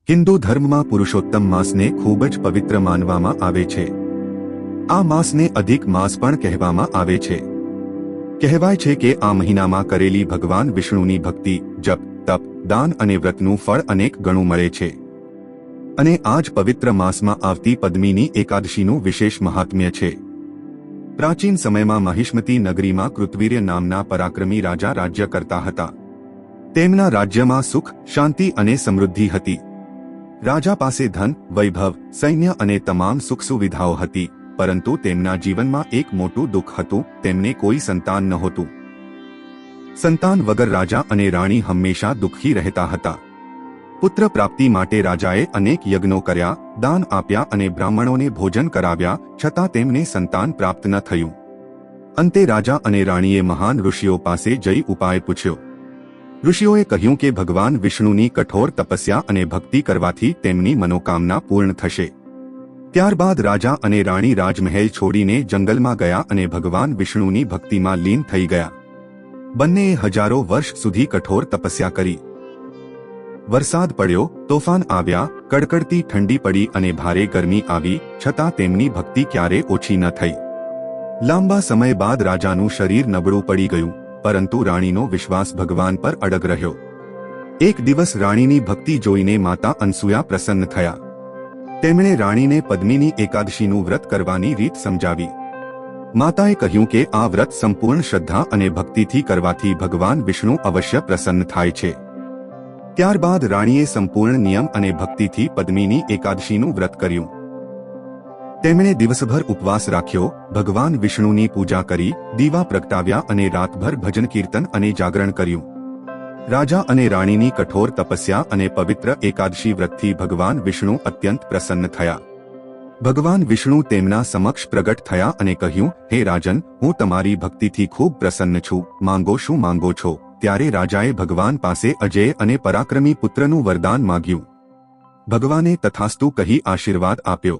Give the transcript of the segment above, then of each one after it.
હિન્દુ ધર્મમાં પુરુષોત્તમ માસને ખૂબ જ પવિત્ર માનવામાં આવે છે. આ માસને અધિક માસ પણ કહેવામાં આવે છે. કહેવાય છે કે આ મહિનામાં કરેલી ભગવાન વિષ્ણુની ભક્તિ, જપ, તપ, દાન અને વ્રતનું ફળ અનેક ગણું મળે છે. અને આ જ પવિત્ર માસમાં આવતી પદ્મિની એકાદશીનું વિશેષ મહાત્મ્ય છે. પ્રાચીન સમયમાં મહિષ્મતી નગરીમાં કૃતવીર્ય નામના પરાક્રમી રાજા રાજ્ય કરતા હતા. તેમના રાજ્યમાં સુખ, શાંતિ અને સમૃદ્ધિ હતી. રાજા પાસે ધન, વૈભવ, સૈન્ય અને તમામ સુખ સુવિધાઓ હતી, પરંતુ તેમના જીવનમાં એક મોટું દુઃખ હતું. તેમને કોઈ સંતાન નહોતું. સંતાન વગર રાજા અને રાણી હંમેશા દુઃખી રહેતા હતા. પુત્ર પ્રાપ્તિ માટે રાજાએ અનેક યજ્ઞો કર્યા, દાન આપ્યા અને બ્રાહ્મણોને ભોજન કરાવ્યા, છતાં તેમને સંતાન પ્રાપ્ત ન થયું. અંતે રાજા અને રાણીએ મહાન ઋષિઓ પાસે જઈ ઉપાય પૂછ્યો. ઋષિઓએ કહ્યું કે ભગવાન વિષ્ણુની કઠોર તપસ્યા અને ભક્તિ કરવાથી તેમની મનોકામના પૂર્ણ થશે. ત્યારબાદ રાજા અને રાણી રાજમહેલ છોડીને જંગલમાં ગયા અને ભગવાન વિષ્ણુની ભક્તિમાં લીન થઈ ગયા. બંનેએ હજારો વર્ષ સુધી કઠોર તપસ્યા કરી. વરસાદ પડ્યો, તોફાન આવ્યા, કડકડતી ઠંડી પડી અને ભારે ગરમી આવી, છતાં તેમની ભક્તિ ક્યારે ઓછી ન થઈ. લાંબા સમય બાદ રાજાનું શરીર નબળું પડી ગયું, પરંતુ રાણીનો વિશ્વાસ ભગવાન પર અડગ રહ્યો. એક દિવસ રાણીની ભક્તિ જોઈને માતા અનસુયા પ્રસન્ન થયા. તેમણે રાણીને પદ્મિની એકાદશીનું વ્રત કરવાની રીત સમજાવી. માતાએ કહ્યું કે આ વ્રત સંપૂર્ણ શ્રદ્ધા અને ભક્તિથી કરવાથી ભગવાન વિષ્ણુ અવશ્ય પ્રસન્ન થાય છે. ત્યારબાદ રાણીએ સંપૂર્ણ નિયમ અને ભક્તિથી પદ્મિની એકાદશીનું વ્રત કર્યું. તેમણે દિવસભર ઉપવાસ રાખ્યો, ભગવાન વિષ્ણુની પૂજા કરી, દીવા પ્રગટાવ્યા અને રાતભર ભજન કીર્તન અને જાગરણ કર્યું. રાજા અને રાણીની કઠોર તપસ્યા અને પવિત્ર એકાદશી વ્રતથી ભગવાન વિષ્ણુ અત્યંત પ્રસન્ન થયા. ભગવાન વિષ્ણુ તેમના સમક્ષ પ્રગટ થયા અને કહ્યું, હે રાજન, હું તમારી ભક્તિથી ખૂબ પ્રસન્ન છું. માંગો શું માંગો છો? ત્યારે રાજાએ ભગવાન પાસે અજેય અને પરાક્રમી પુત્રનું વરદાન માંગ્યું. ભગવાને તથાસ્તુ કહી આશીર્વાદ આપ્યો.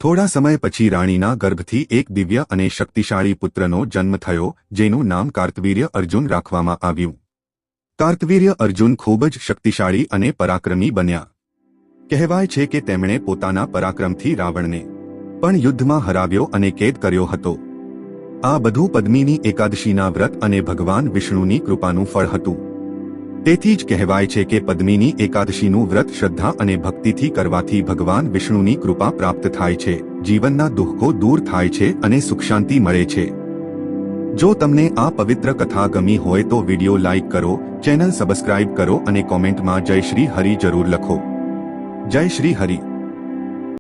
થોડા સમય પછી રાણીના ગર્ભથી એક દિવ્ય અને શક્તિશાળી પુત્રનો જન્મ થયો, જેનું નામ કાર્તવીર્ય અર્જુન રાખવામાં આવ્યું. કાર્તવીર્ય અર્જુન ખૂબ જ શક્તિશાળી અને પરાક્રમી બન્યા. કહેવાય છે કે તેમણે પોતાના પરાક્રમથી રાવણને પણ યુદ્ધમાં હરાવ્યો અને કેદ કર્યો હતો. આ બધું પદ્મિની એકાદશીના વ્રત અને ભગવાન વિષ્ણુની કૃપાનું ફળ હતું. તેથી જ કહેવાય છે કે પદ્મિની એકાદશીનું વ્રત શ્રદ્ધા અને ભક્તિથી કરવાથી ભગવાન વિષ્ણુની કૃપા પ્રાપ્ત થાય છે, જીવનના દુઃખો દૂર થાય છે અને સુખ શાંતિ મળે છે. જો તમને આ પવિત્ર કથા ગમી હોય તો વિડિયો લાઇક કરો, ચેનલ સબસ્ક્રાઇબ કરો અને કોમેન્ટમાં જય શ્રી હરિ જરૂર લખો. જય શ્રી હરિ.